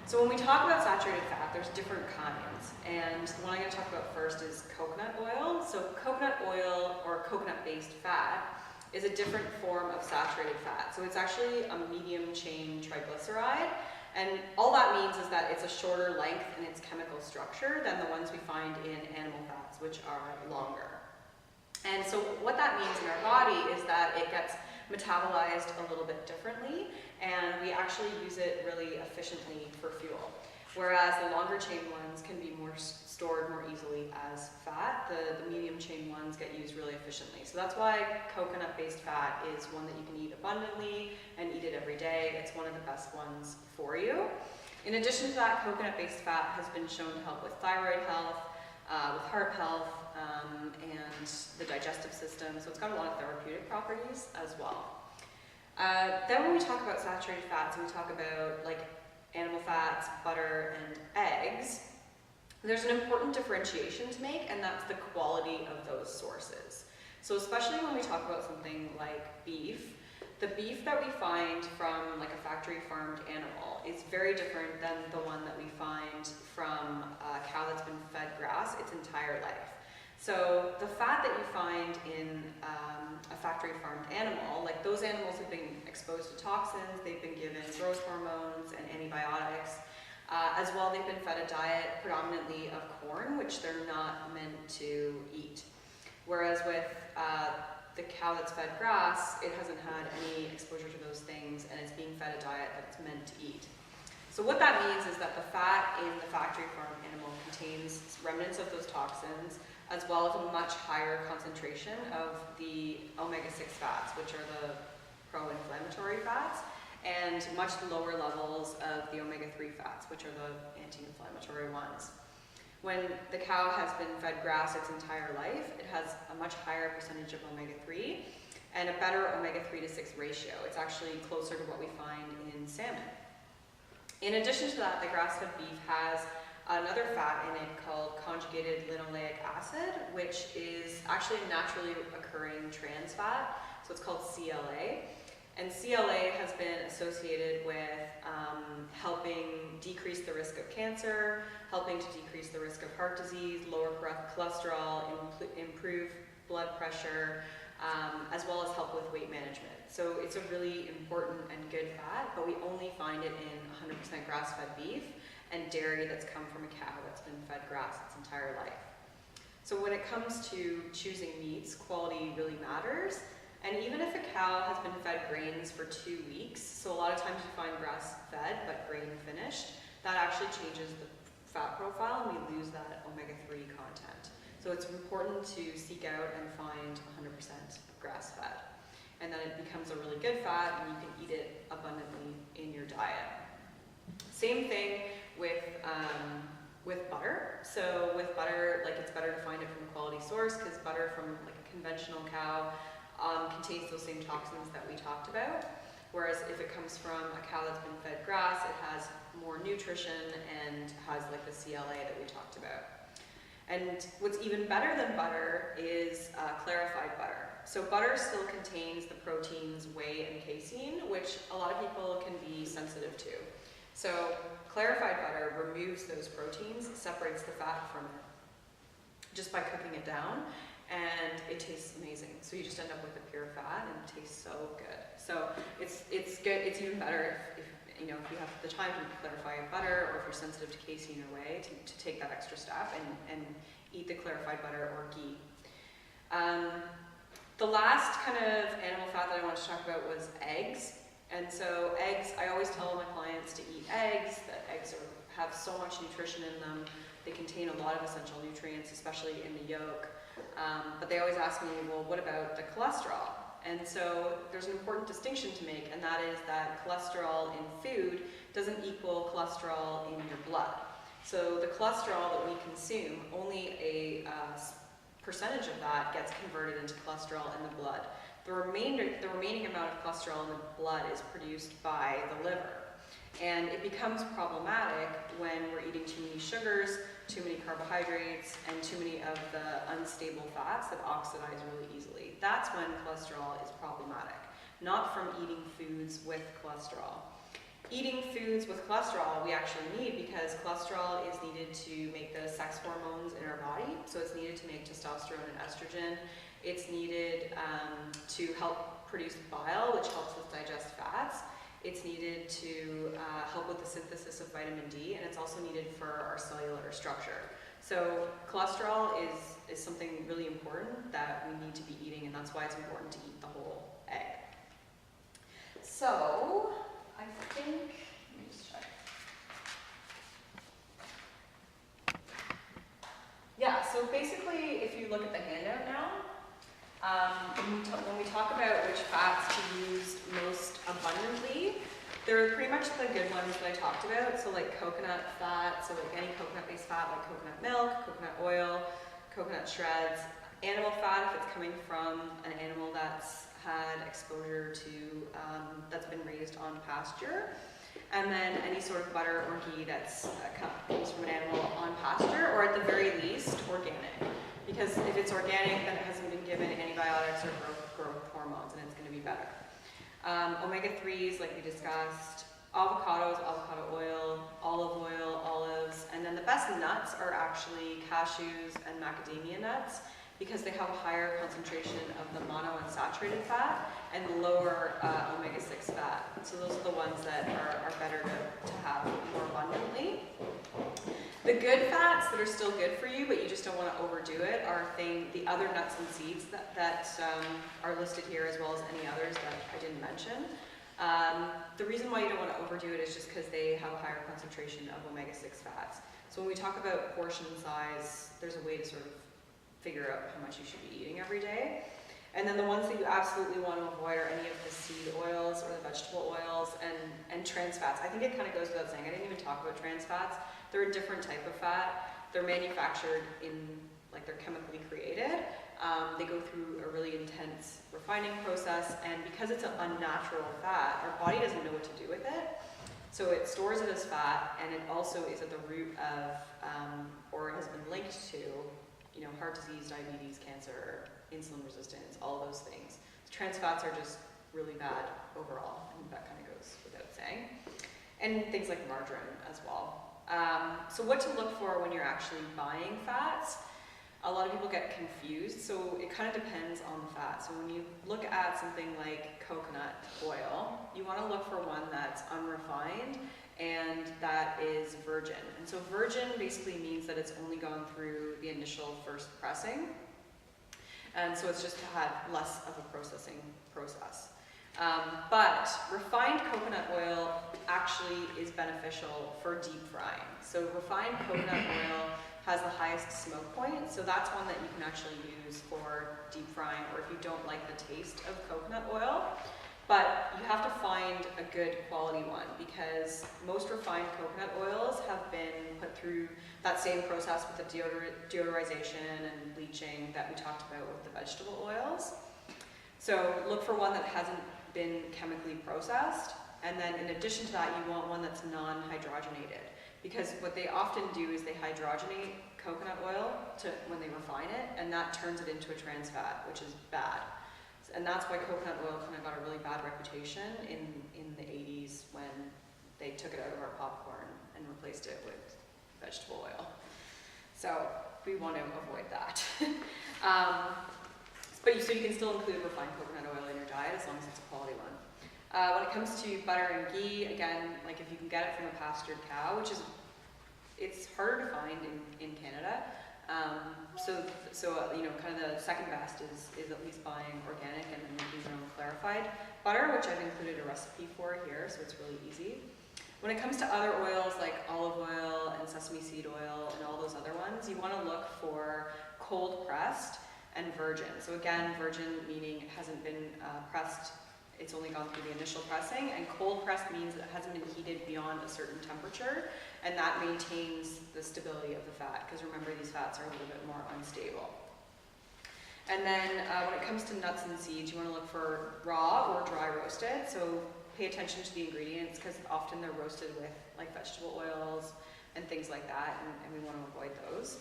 So when we talk about saturated fat, there's different kinds, and the one I'm going to talk about first is coconut oil. So coconut oil, or coconut-based fat, is a different form of saturated fat. So it's actually a medium-chain triglyceride, and all that means is that it's a shorter length in its chemical structure than the ones we find in animal fats, which are longer. And so what that means in our body is that it gets metabolized a little bit differently, and we actually use it really efficiently for fuel. Whereas the longer chain ones can be stored more easily as fat, the medium chain ones get used really efficiently. So that's why coconut-based fat is one that you can eat abundantly and eat it every day. It's one of the best ones for you. In addition to that, coconut-based fat has been shown to help with thyroid health, with heart health, and the digestive system, so it's got a lot of therapeutic properties as well. Then when we talk about saturated fats, and we talk about like animal fats, butter, and eggs, there's an important differentiation to make, and that's the quality of those sources. So especially when we talk about something like beef, the beef that we find from like a factory farmed animal is very different than the one that we find from a cow that's been fed grass its entire life. So the fat that you find in a factory farmed animal, like those animals have been exposed to toxins, they've been given growth hormones and antibiotics. As well, they've been fed a diet predominantly of corn, which they're not meant to eat. Whereas with the cow that's fed grass, it hasn't had any exposure to those things, and it's being fed a diet that it's meant to eat. So what that means is that the fat in the factory farm animal contains remnants of those toxins, as well as a much higher concentration of the omega-6 fats, which are the pro-inflammatory fats, and much lower levels of the omega-3 fats, which are the anti-inflammatory ones. When the cow has been fed grass its entire life, it has a much higher percentage of omega-3 and a better omega-3 to 6 ratio. It's actually closer to what we find in salmon. In addition to that, the grass-fed beef has another fat in it called conjugated linoleic acid, which is actually a naturally occurring trans fat, so it's called CLA. And CLA has been associated with helping decrease the risk of cancer, helping to decrease the risk of heart disease, lower cholesterol, improve blood pressure, as well as help with weight management. So it's a really important and good fat, but we only find it in 100% grass-fed beef and dairy that's come from a cow that's been fed grass its entire life. So when it comes to choosing meats, quality really matters. And even if a cow has been fed grains for 2 weeks, so a lot of times you find grass-fed but grain-finished, that actually changes the fat profile and we lose that omega-3 content. So it's important to seek out and find 100% grass-fed. And then it becomes a really good fat and you can eat it abundantly in your diet. Same thing with butter. So with butter, like it's better to find it from a quality source because butter from like a conventional cow contains those same toxins that we talked about. Whereas if it comes from a cow that's been fed grass, it has more nutrition and has like the CLA that we talked about. And what's even better than butter is clarified butter. So butter still contains the proteins whey and casein, which a lot of people can be sensitive to. So clarified butter removes those proteins, separates the fat from it just by cooking it down, and it tastes amazing. So you just end up with a pure fat and it tastes so good. So it's good. It's even better if you have the time to clarify butter, or if you're sensitive to casein or whey, to take that extra step and eat the clarified butter or ghee. The last kind of animal fat that I wanted to talk about was eggs. And so eggs, I always tell my clients to eat eggs, that eggs have so much nutrition in them. They contain a lot of essential nutrients, especially in the yolk. But they always ask me, well, what about the cholesterol? And so there's an important distinction to make, and that is that cholesterol in food doesn't equal cholesterol in your blood. So the cholesterol that we consume, only a percentage of that gets converted into cholesterol in the blood. The remaining amount of cholesterol in the blood is produced by the liver. And it becomes problematic when we're eating too many sugars, too many carbohydrates, and too many of the unstable fats that oxidize really easily. That's when cholesterol is problematic, not from eating foods with cholesterol. eating foods with cholesterol we actually need, because cholesterol is needed to make the sex hormones in our body. So it's needed to make testosterone and estrogen. It's needed to help produce bile, which helps us digest fats. It's needed to help with the synthesis of vitamin D, and it's also needed for our cellular structure. So cholesterol is something really important that we need to be eating, and that's why it's important to eat the whole egg. So I think, let me just check. Yeah, so basically if you look at the handout now, when we talk about which fats to use most abundantly, they're pretty much the good ones that I talked about. So like coconut fat, so like any coconut-based fat, like coconut milk, coconut oil, coconut shreds. Animal fat, if it's coming from an animal that's had exposure to, that's been raised on pasture. And then any sort of butter or ghee that's comes from an animal on pasture, or at the very least, organic. Because if it's organic, then it hasn't been given antibiotics or growth hormones, and it's going to be better. Omega-3s, like we discussed, avocados, avocado oil, olives, and then the best nuts are actually cashews and macadamia nuts, because they have a higher concentration of the monounsaturated fat and lower omega-6 fat. So those are the ones that are better to have more abundantly. The good fats that are still good for you, but you just don't want to overdo it, are the other nuts and seeds that are listed here, as well as any others that I didn't mention. The reason why you don't want to overdo it is just because they have a higher concentration of omega-6 fats. So when we talk about portion size, there's a way to sort of figure out how much you should be eating every day. And then the ones that you absolutely want to avoid are any of the seed oils or the vegetable oils and trans fats. I think it kind of goes without saying, I didn't even talk about trans fats. They're a different type of fat. They're manufactured like they're chemically created. They go through a really intense refining process, and because it's an unnatural fat, our body doesn't know what to do with it. So it stores it as fat, and it also is at the root of, or has been linked to, heart disease, diabetes, cancer, insulin resistance, all those things. Trans fats are just really bad overall, and that kind of goes without saying. And things like margarine as well. So what to look for when you're actually buying fats? A lot of people get confused, so it kind of depends on the fat. So when you look at something like coconut oil, you want to look for one that's unrefined and that is virgin. And so virgin basically means that it's only gone through the initial first pressing. And so it's just had less of a processing process. But refined coconut oil actually is beneficial for deep frying. So refined coconut oil has the highest smoke point, so that's one that you can actually use for deep frying, or if you don't like the taste of coconut oil. But you have to find a good quality one, because most refined coconut oils have been put through that same process with the deodorization and bleaching that we talked about with the vegetable oils. So look for one that hasn't been chemically processed, and then in addition to that, you want one that's non-hydrogenated, because what they often do is they hydrogenate coconut oil when they refine it, and that turns it into a trans fat, which is bad. And that's why coconut oil kind of got a really bad reputation in the 80s when they took it out of our popcorn and replaced it with vegetable oil. So we want to avoid that. So you can still include refined coconut oil in your diet as long as it's a quality one. When it comes to butter and ghee, again, like if you can get it from a pastured cow, it's harder to find in Canada. Kind of the second best is at least buying organic and then making your own clarified butter, which I've included a recipe for here, so it's really easy. When it comes to other oils like olive oil and sesame seed oil and all those other ones, you want to look for cold pressed and virgin. So again, virgin meaning it hasn't been pressed, it's only gone through the initial pressing, and cold pressed means that it hasn't been heated beyond a certain temperature, and that maintains the stability of the fat, because remember, these fats are a little bit more unstable. And then when it comes to nuts and seeds, you want to look for raw or dry roasted, so pay attention to the ingredients, because often they're roasted with like vegetable oils and things like that, and we want to avoid those.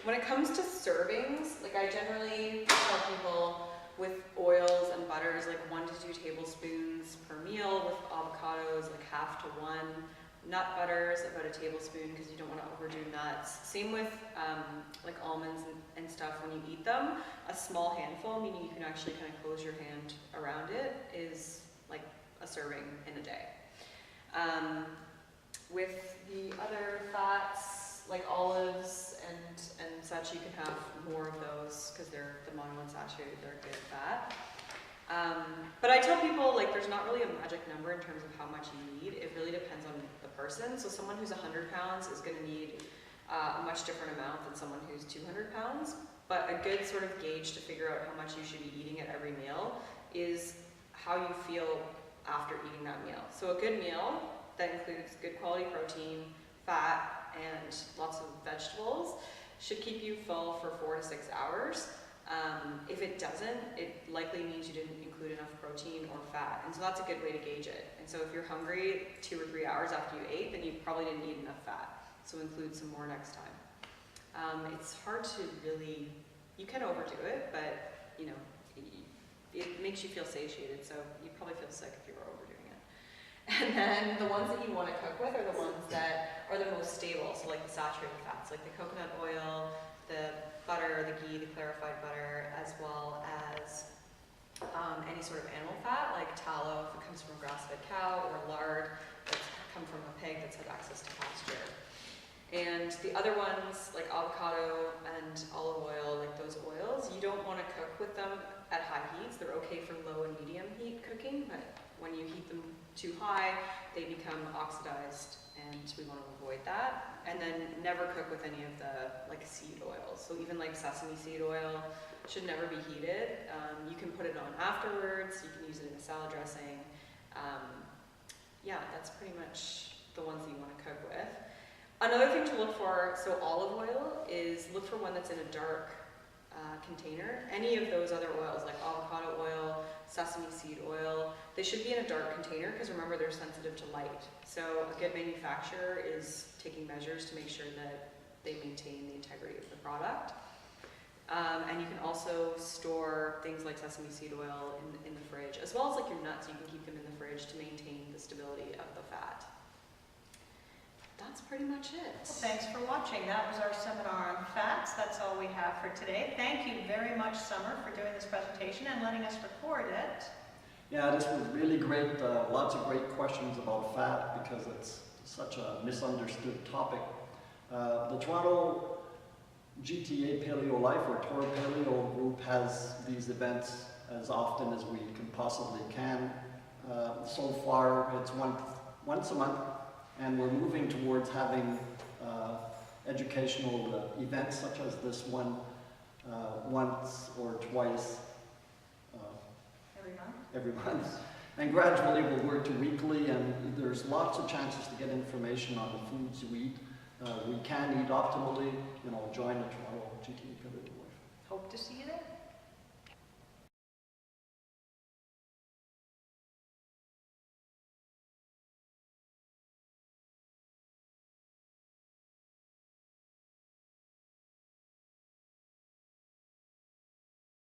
When it comes to servings, like I generally tell people, with oils and butters, like 1 to 2 tablespoons per meal. With avocados, like 1/2 to 1. Nut butters, about 1 tablespoon, because you don't want to overdo nuts. Same with like almonds and stuff. When you eat them, a small handful, meaning you can actually kind of close your hand around it, is like a serving in a day. With the other fats, like olives and such, you can have more of those because they're the monounsaturated, they're good fat. But I tell people, like, there's not really a magic number in terms of how much you need. It really depends on the person. So someone who's 100 pounds is going to need a much different amount than someone who's 200 pounds. But a good sort of gauge to figure out how much you should be eating at every meal is how you feel after eating that meal. So a good meal that includes good quality protein, fat, and lots of vegetables should keep you full for 4 to 6 hours. If it doesn't, it likely means you didn't include enough protein or fat, and so that's a good way to gauge it. And so if you're hungry 2 or 3 hours after you ate, then you probably didn't eat enough fat, so include some more next time. It's hard to really, you can overdo it, but you know, it makes you feel satiated, so you'd probably feel sick if you were overdoing it. And then the ones that you want to cook with are the ones that are the most stable, so like the saturated fats, like the coconut oil, the butter, the ghee, the clarified butter, as well as any sort of animal fat, like tallow if it comes from a grass-fed cow, or lard that's come from a pig that's had access to pasture. And the other ones, like avocado and olive oil, like those oils, you don't want to cook with them at high heats. They're okay for low and medium heat cooking, but when you heat them too high, they become oxidized, and we want to avoid that. And then never cook with any of the like seed oils. So even like sesame seed oil should never be heated. You can put it on afterwards. You can use it in a salad dressing. Yeah, that's pretty much the ones that you want to cook with. Another thing to look for, so olive oil, is look for one that's in a dark container. Any of those other oils, like avocado oil, sesame seed oil, they should be in a dark container because remember they're sensitive to light. So a good manufacturer is taking measures to make sure that they maintain the integrity of the product. And you can also store things like sesame seed oil in the fridge, as well as like your nuts. You can keep them in the fridge to maintain the stability of the fat. That's pretty much it. Well, thanks for watching. That was our seminar on fats. That's all we have for today. Thank you very much, Summer, for doing this presentation and letting us record it. Yeah, this was really great. Lots of great questions about fat because it's such a misunderstood topic. The Toronto GTA Paleo Life, or Toro Paleo group, has these events as often as we can possibly can. So far, it's once a month, and we're moving towards having educational events such as this one once or twice every month. And gradually we'll work to weekly, and there's lots of chances to get information on the foods you eat. We can eat optimally, join the Toronto GTA Paleo Life. Hope to see you there.